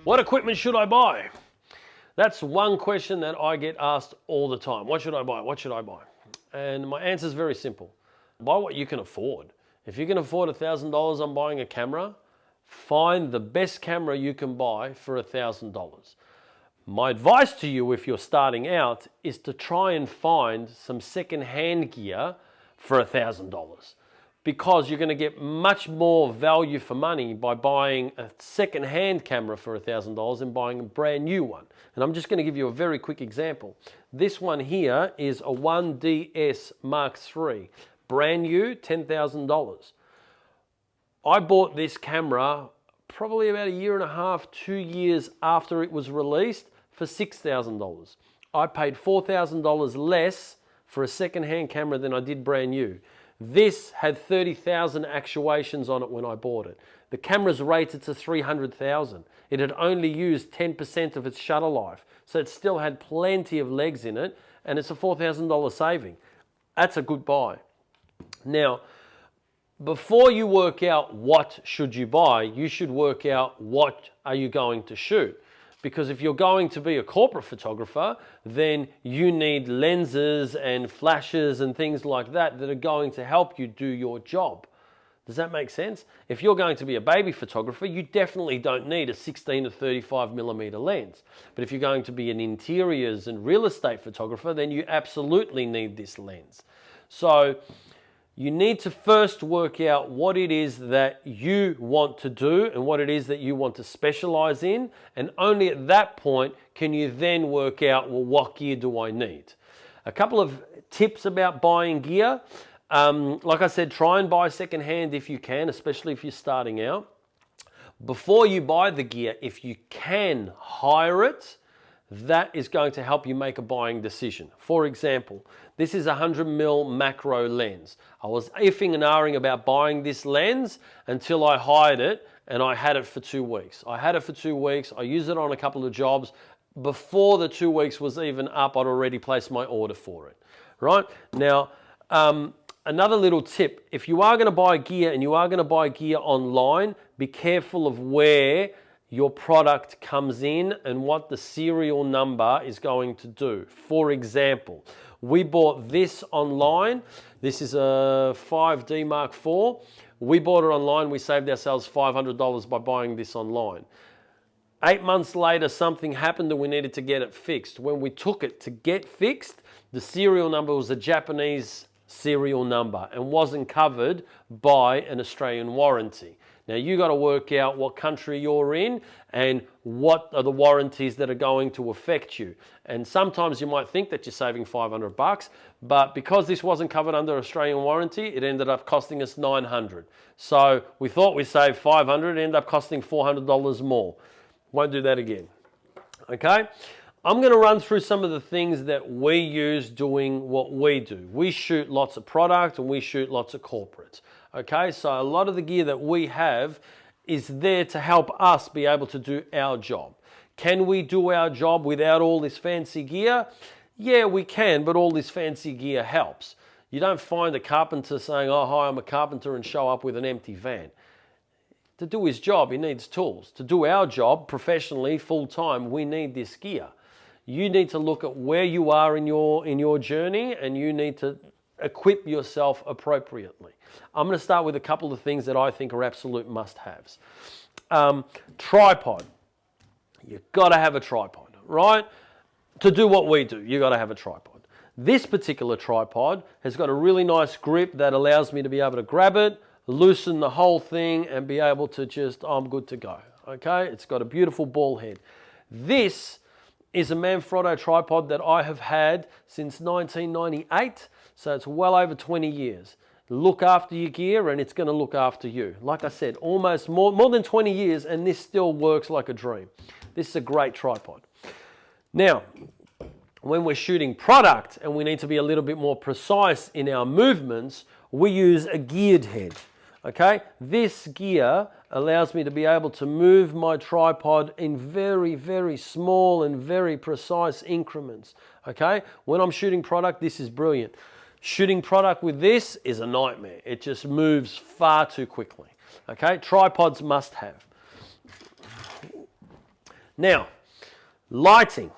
What equipment should I buy? That's one question that I get asked all the time. What should I buy? What should I buy? And my answer is very simple. Buy what you can afford. If you can afford $1,000 on buying a camera, find the best camera you can buy for $1,000. My advice to you if you're starting out is to try and find some second-hand gear for $1,000, because you're going to get much more value for money by buying a second-hand camera for $1,000 than buying a brand new one. And I'm just going to give you a very quick example. This one here is a 1DS Mark III, brand new, $10,000. I bought this camera probably about a year and a half, 2 years after it was released for $6,000. I paid $4,000 less for a second-hand camera than I did brand new. This had 30,000 actuations on it when I bought it. The camera's rated to 300,000. It had only used 10% of its shutter life, so it still had plenty of legs in it, and it's a $4,000 saving. That's a good buy. Now, before you work out what should you buy, you should work out what are you going to shoot. Because if you're going to be a corporate photographer, then you need lenses and flashes and things like that that are going to help you do your job. Does that make sense? If you're going to be a baby photographer, you definitely don't need a 16 to 35 millimeter lens. But if you're going to be an interiors and real estate photographer, then you absolutely need this lens. So you need to first work out what it is that you want to do and what it is that you want to specialize in. And only at that point can you then work out, well, what gear do I need? A couple of tips about buying gear. Like I said, try and buy secondhand if you can, especially if you're starting out. Before you buy the gear, if you can hire it, that is going to help you make a buying decision. For example, this is a 100mm macro lens. I was iffing and ahhing about buying this lens until I hired it, and I had it for 2 weeks. I used it on a couple of jobs. Before the 2 weeks was even up, I'd already placed my order for it. Right? Now, another little tip, if you are going to buy gear and you are going to buy gear online, be careful of where your product comes in and what the serial number is going to do. For example, we bought this online. This is a 5D Mark IV. We bought it online. We saved ourselves $500 by buying this online. 8 months later, something happened and we needed to get it fixed. When we took it to get fixed, the serial number was a Japanese serial number and wasn't covered by an Australian warranty. Now you got to work out what country you're in and what are the warranties that are going to affect you. And sometimes you might think that you're saving $500, but because this wasn't covered under Australian warranty, it ended up costing us $900. So we thought we saved $500, it ended up costing $400 more. Won't do that again. Okay? I'm going to run through some of the things that we use doing what we do. We shoot lots of product and we shoot lots of corporates. Okay, so a lot of the gear that we have is there to help us be able to do our job. Can we do our job without all this fancy gear? Yeah, we can, but all this fancy gear helps. You don't find a carpenter saying, oh, hi, I'm a carpenter, and show up with an empty van. To do his job, he needs tools. To do our job professionally, full-time, we need this gear. You need to look at where you are in your journey, and you need to equip yourself appropriately. I'm going to start with a couple of things that I think are absolute must-haves. Tripod. You've got to have a tripod, right? To do what we do, you've got to have a tripod. This particular tripod has got a really nice grip that allows me to be able to grab it, loosen the whole thing, and be able to just, I'm good to go. Okay? It's got a beautiful ball head. This is a Manfrotto tripod that I have had since 1998, so it's well over 20 years. Look after your gear and it's going to look after you. Like I said, almost more than 20 years, and this still works like a dream. This is a great tripod. Now, when we're shooting product and we need to be a little bit more precise in our movements, we use a geared head. Okay, this gear allows me to be able to move my tripod in very, very small and very precise increments. Okay, when I'm shooting product, this is brilliant. Shooting product with this is a nightmare. It just moves far too quickly. Okay, tripods must have. Now, lighting.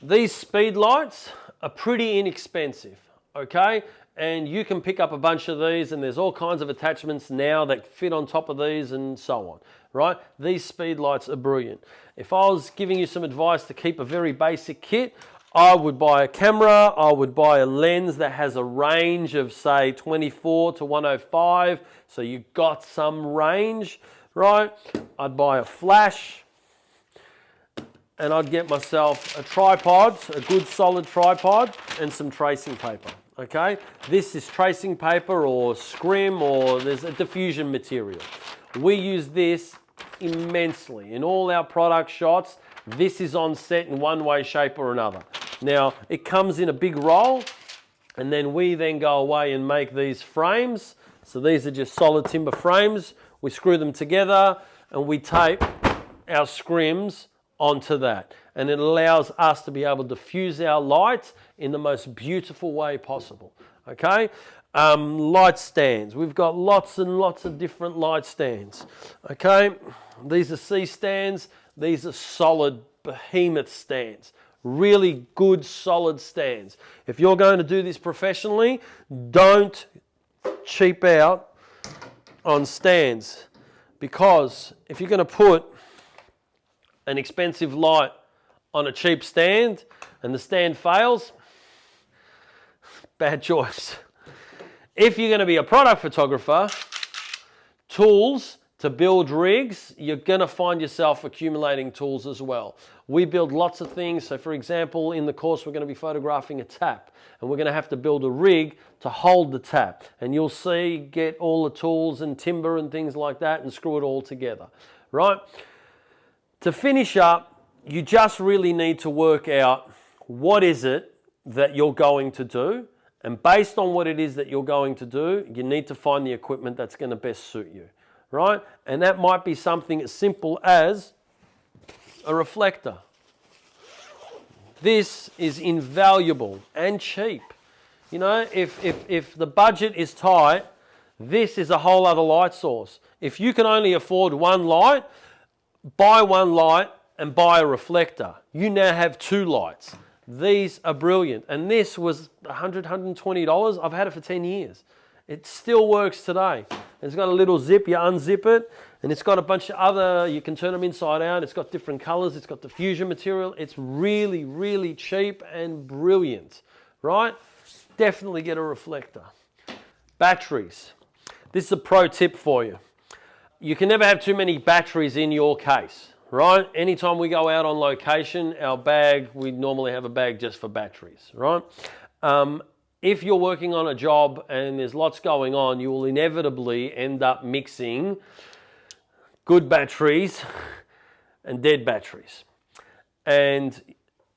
These speed lights are pretty inexpensive, okay? And you can pick up a bunch of these, and there's all kinds of attachments now that fit on top of these and so on, right? These speed lights are brilliant. If I was giving you some advice to keep a very basic kit, I would buy a camera, I would buy a lens that has a range of say 24 to 105, so you've got some range, right? I'd buy a flash, and I'd get myself a tripod, a good solid tripod, and some tracing paper, okay? This is tracing paper or scrim, or there's a diffusion material. We use this immensely. In all our product shots, this is on set in one way, shape or another. Now, it comes in a big roll, and then we then go away and make these frames. So these are just solid timber frames. We screw them together and we tape our scrims onto that. And it allows us to be able to diffuse our lights in the most beautiful way possible, okay? Light stands. We've got lots and lots of different light stands, okay? These are C stands. These are solid behemoth stands. Really good, solid stands. If you're going to do this professionally, don't cheap out on stands, because if you're going to put an expensive light on a cheap stand and the stand fails, bad choice. If you're going to be a product photographer, tools to build rigs, you're going to find yourself accumulating tools as well. We build lots of things. So for example, in the course, we're going to be photographing a tap, and we're going to have to build a rig to hold the tap. And you'll see, get all the tools and timber and things like that and screw it all together, right? To finish up, you just really need to work out what is it that you're going to do. And based on what it is that you're going to do, you need to find the equipment that's going to best suit you, right? And that might be something as simple as a reflector. This is invaluable and cheap. You know, if the budget is tight, this is a whole other light source. If you can only afford one light, buy one light and buy a reflector. You now have two lights. These are brilliant. And this was $100, $120. I've had it for 10 years. It still works today. It's got a little zip, you unzip it, and it's got a bunch of other, you can turn them inside out. It's got different colors. It's got diffusion material. It's really, really cheap and brilliant, right? Definitely get a reflector. Batteries. This is a pro tip for you. You can never have too many batteries in your case, right? Anytime we go out on location, our bag, we normally have a bag just for batteries, right? If you're working on a job and there's lots going on, you will inevitably end up mixing good batteries and dead batteries. And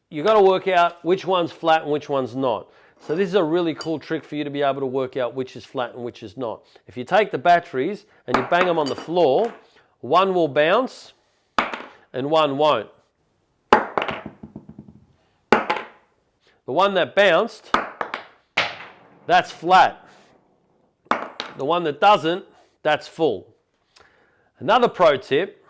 you've got to work out which one's flat and which one's not. So this is a really cool trick for you to be able to work out which is flat and which is not. If you take the batteries and you bang them on the floor, one will bounce and one won't. The one that bounced, that's flat. The one that doesn't, that's full. Another pro tip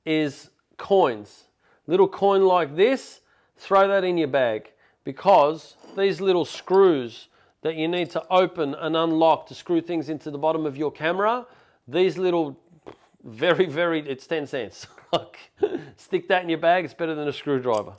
is coins. Little coin like this, throw that in your bag, because these little screws that you need to open and unlock to screw things into the bottom of your camera, these little it's 10 cents. Stick that in your bag, it's better than a screwdriver.